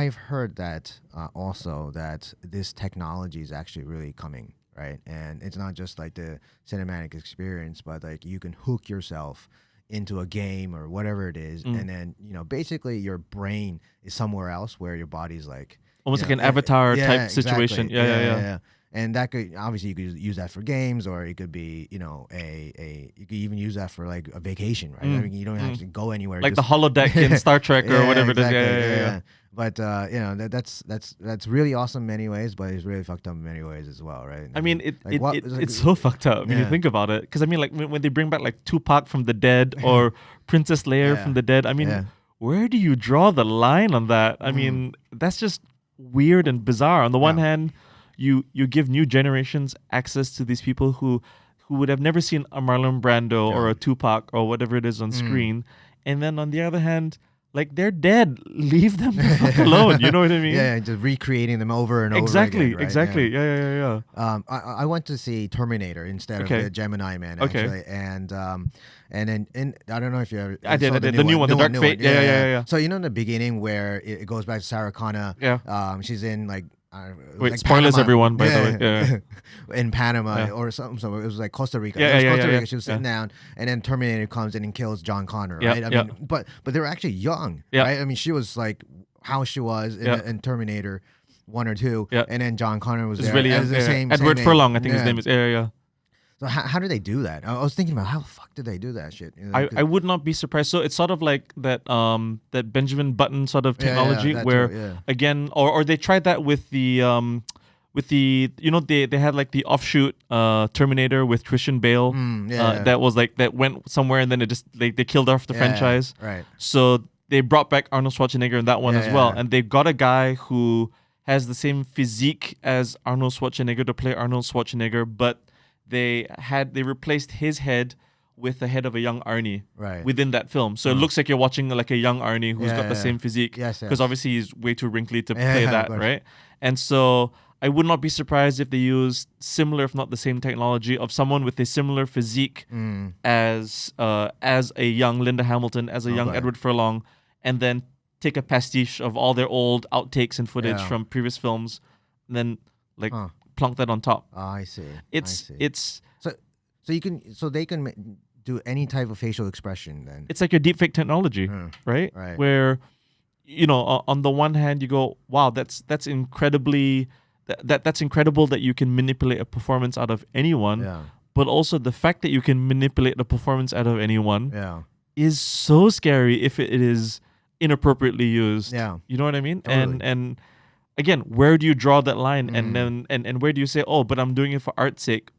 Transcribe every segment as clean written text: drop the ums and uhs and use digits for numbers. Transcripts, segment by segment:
I've heard that also that this technology is actually really coming, right? And it's not just like the cinematic experience, but like you can hook yourself into a game or whatever it is, and then basically your brain is somewhere else where your body's like almost like an avatar type situation. Exactly. Yeah. And that could obviously you could use that for games, or it could be a you could even use that for like a vacation, right? I mean, you don't have to go anywhere. Like the holodeck in Star Trek or whatever exactly. it is. Yeah. But that's really awesome in many ways, but it's really fucked up in many ways as well, right? I mean, it's so fucked up when you think about it. Because I mean, like when they bring back like Tupac from the dead or Princess Leia from the dead, I mean, where do you draw the line on that? I mean, that's just weird and bizarre. On the one hand, you give new generations access to these people who would have never seen a Marlon Brando or a Tupac or whatever it is on screen, and then on the other hand, like they're dead. Leave them the fuck alone. You know what I mean? Yeah, just recreating them over and over again. Right? Exactly. Yeah. I went to see Terminator instead of the Gemini Man actually, and then I don't know if you ever I did the new one, the Dark Fate. Yeah. So in the beginning where it goes back to Sarah Connor. Yeah. She's in like. Wait, like spoilers, Panama. Everyone, by the way. Yeah. In Panama or something. So it was like Costa Rica. Costa Rica. She was sitting down, and then Terminator comes in and kills John Connor, right? I mean, but they were actually young, right? I mean, she was like how she was in Terminator 1 or 2, and then John Connor was there really as the same Edward same Furlong, age. I think his name is. Yeah. So how do they do that? I was thinking about how the fuck did they do that shit? I would not be surprised. So it's sort of like that that Benjamin Button sort of technology where again, or they tried that with the they had like the offshoot Terminator with Christian Bale that was like that went somewhere and then it just they killed off the franchise. Right. So they brought back Arnold Schwarzenegger in that one as well, and they got a guy who has the same physique as Arnold Schwarzenegger to play Arnold Schwarzenegger, but they replaced his head with the head of a young Arnie within that film. So it looks like you're watching like a young Arnie who's got the same physique. Because obviously he's way too wrinkly to play that, right? And so I would not be surprised if they use similar, if not the same technology of someone with a similar physique as a young Linda Hamilton, as a young Edward Furlong, and then take a pastiche of all their old outtakes and footage from previous films, and then like plunk that on top. I see. It's so they can do any type of facial expression then. It's like your deepfake technology, right? Where on the one hand you go, wow, that's incredibly that's incredible that you can manipulate a performance out of anyone. But also the fact that you can manipulate the performance out of anyone is so scary if it is inappropriately used. You know what I mean? Totally. And again, where do you draw that line? And then and where do you say, oh, but I'm doing it for art's sake?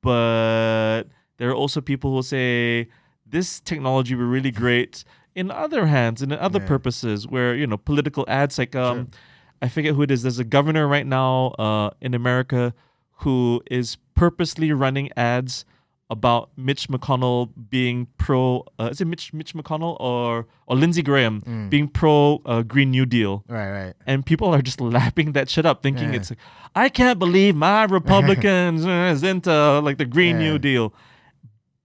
But there are also people who say this technology were really great in other hands and in other purposes where, political ads like I forget who it is. There's a governor right now in America who is purposely running ads about Mitch McConnell being pro. Is it Mitch McConnell or Lindsey Graham being pro Green New Deal? Right. And people are just lapping that shit up, thinking it's like, I can't believe my Republicans is into like the Green New Deal,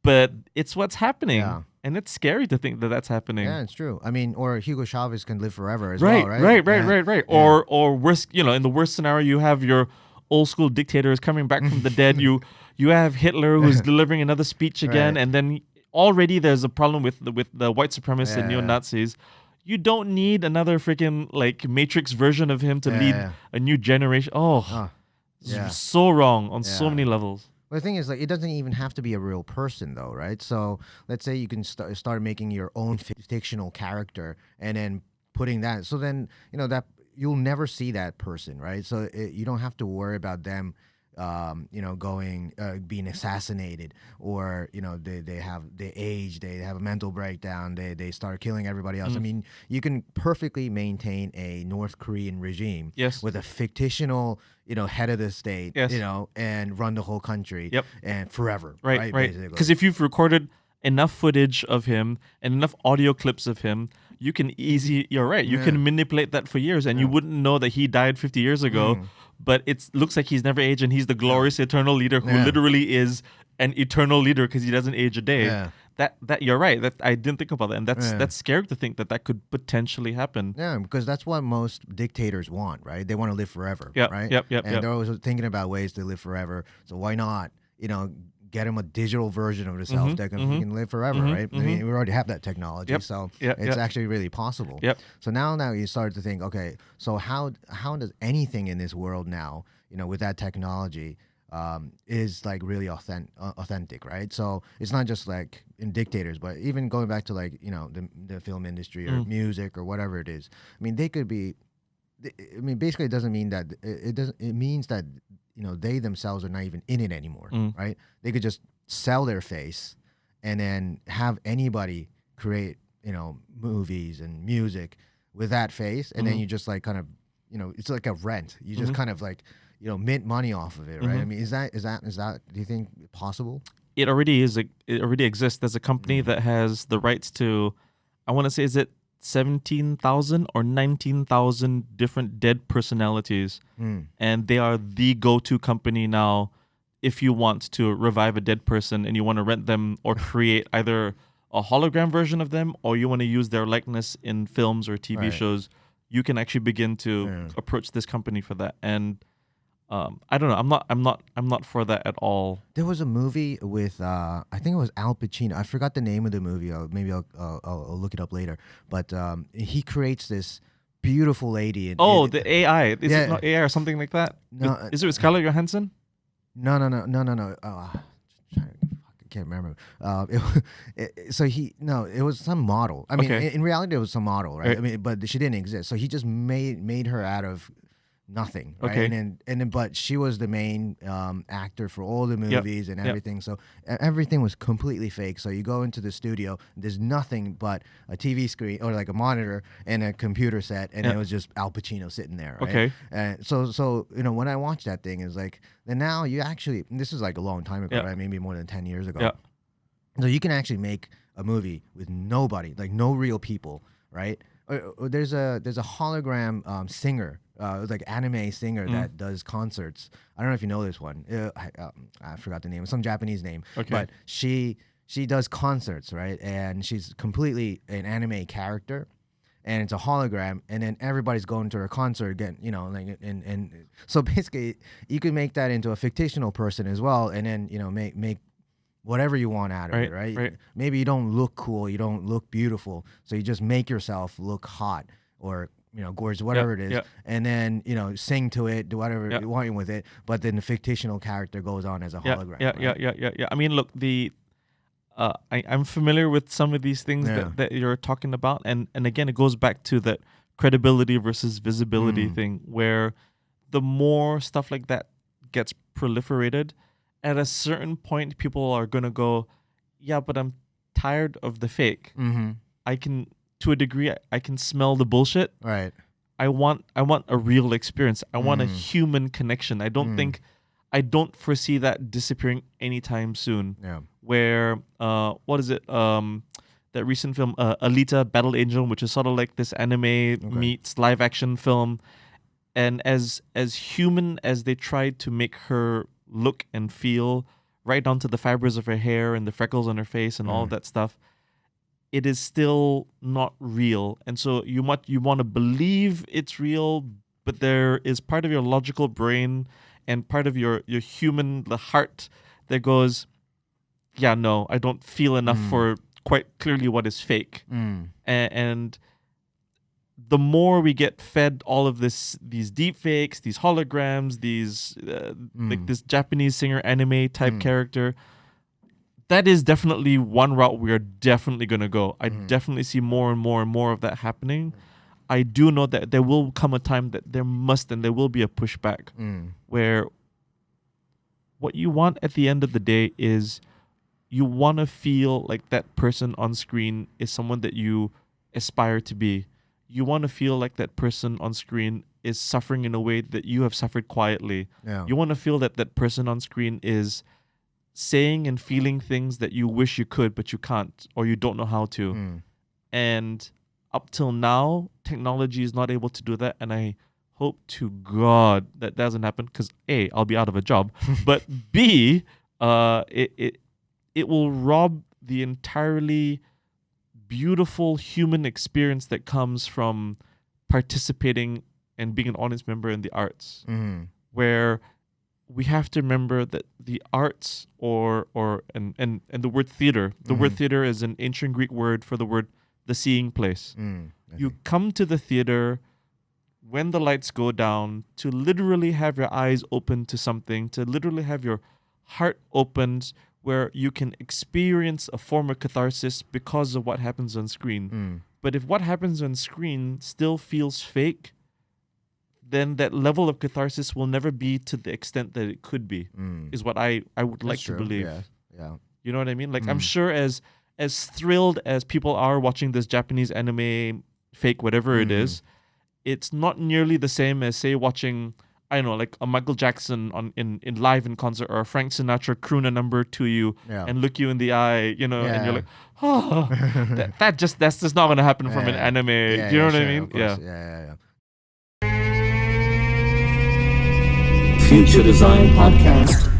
but it's what's happening. And it's scary to think that that's happening. Yeah, it's true. I mean, or Hugo Chavez can live forever as well, right? Right. Or worse, in the worst scenario, you have your old school dictators coming back from the dead. You have Hitler who's delivering another speech again, and then already there's a problem with the white supremacists and neo-Nazis. You don't need another freaking like Matrix version of him to lead a new generation. So wrong on so many levels. Well, the thing is, like, it doesn't even have to be a real person, though, right? So let's say you can start making your own fictional character and then putting that. So then, that you'll never see that person, right? So you don't have to worry about them, being assassinated, or they age, they have a mental breakdown, they start killing everybody else. I mean, you can perfectly maintain a North Korean regime with a fictional head of the state, and run the whole country and forever, right? Because if you've recorded enough footage of him and enough audio clips of him, you can you can manipulate that for years, and you wouldn't know that he died 50 years ago. But it looks like he's never aged, and he's the glorious eternal leader who literally is an eternal leader because he doesn't age a day. That you're right. That I didn't think about that, and that's scary to think that could potentially happen. Yeah, because that's what most dictators want, right? They want to live forever, right? Yep. And they're always thinking about ways to live forever. So why not, get them a digital version of themselves that can live forever, right? I mean, we already have that technology, so it's actually really possible. So now you start to think, okay, so how does anything in this world now, with that technology, is like really authentic, right? So it's not just like in dictators, but even going back to like the film industry or music or whatever it is. I mean, they could be. I mean, basically, it doesn't mean that it doesn't. It means that they themselves are not even in it anymore, right? They could just sell their face, and then have anybody create movies and music with that face, and then you just like kind of it's like a rent. You just kind of like mint money off of it, right? I mean, is that do you think possible? It already is. It already exists. There's a company that has the rights to, I want to say, is it 17,000 or 19,000 different dead personalities, and they are the go-to company now. If you want to revive a dead person and you want to rent them or create either a hologram version of them, or you want to use their likeness in films or TV shows, you can actually begin to approach this company for that. And I don't know. I'm not for that at all. There was a movie with I think it was Al Pacino. I forgot the name of the movie. Maybe I'll look it up later. But he creates this beautiful lady. The AI. Is it not AI or something like that? No. Is it with Scarlett Johansson? No. I can't remember. It was some model. I mean, in reality, it was some model, right? I mean, but she didn't exist. So he just made her out of nothing, right? Okay. And then but she was the main actor for all the movies and everything. So everything was completely fake. So you go into the studio, there's nothing but a TV screen or like a monitor and a computer set, and it was just Al Pacino sitting there, right? Okay. And so when I watched that thing, it's like, then now you actually, this is like a long time ago, right? Maybe more than 10 years ago. So you can actually make a movie with nobody, like no real people, right? There's a hologram singer, like anime singer that does concerts. I don't know if you know this one. I forgot the name. Some Japanese name. Okay. But she does concerts, right? And she's completely an anime character, and it's a hologram. And then everybody's going to her concert again, like and so basically you could make that into a fictional person as well, and then make whatever you want out of it, right? Maybe you don't look cool, you don't look beautiful, so you just make yourself look hot or gorgeous, whatever it is, and then sing to it, do whatever you want with it. But then the fictional character goes on as a hologram. Yeah. I mean, look, I'm familiar with some of these things that you're talking about, and again, it goes back to that credibility versus visibility thing, where the more stuff like that gets proliferated, at a certain point, people are gonna go, yeah, but I'm tired of the fake. I can, to a degree, I can smell the bullshit. Right. I want a real experience. I want a human connection. I don't foresee that disappearing anytime soon. Yeah. Where what is it? That recent film, Alita: Battle Angel, which is sort of like this anime meets live action film, and as human as they tried to make her look and feel, right down to the fibers of her hair and the freckles on her face and all of that stuff, it is still not real. And so you want to believe it's real, but there is part of your logical brain and part of your human, the heart, that goes, yeah, no, I don't feel enough for quite clearly what is fake. And the more we get fed all of these deep fakes, these holograms, these like this Japanese singer anime type character, that is definitely one route we are definitely going to go. I definitely see more and more and more of that happening. I do know that there will come a time that there will be a pushback where what you want at the end of the day is you want to feel like that person on screen is someone that you aspire to be. You want to feel like that person on screen is suffering in a way that you have suffered quietly. Yeah. You want to feel that that person on screen is saying and feeling things that you wish you could, but you can't, or you don't know how to. And up till now, technology is not able to do that. And I hope to God that doesn't happen, because A, I'll be out of a job, but B, it will rob the entirely beautiful human experience that comes from participating and being an audience member in the arts, where we have to remember that the arts and the word theater, the word theater is an ancient Greek word for the seeing place. You come to the theater when the lights go down to literally have your eyes open to something, to literally have your heart opened, where you can experience a form of catharsis because of what happens on screen. But if what happens on screen still feels fake, then that level of catharsis will never be to the extent that it could be, is what I would like to believe. Yeah. You know what I mean? Like, I'm sure as thrilled as people are watching this Japanese anime, fake, whatever it is, it's not nearly the same as, say, watching, I don't know, like a Michael Jackson in live in concert, or a Frank Sinatra croon a number to you and look you in the eye, you know, and you're like, oh, that's just not going to happen from an anime. You know what I mean? Yeah. Future Design Podcast.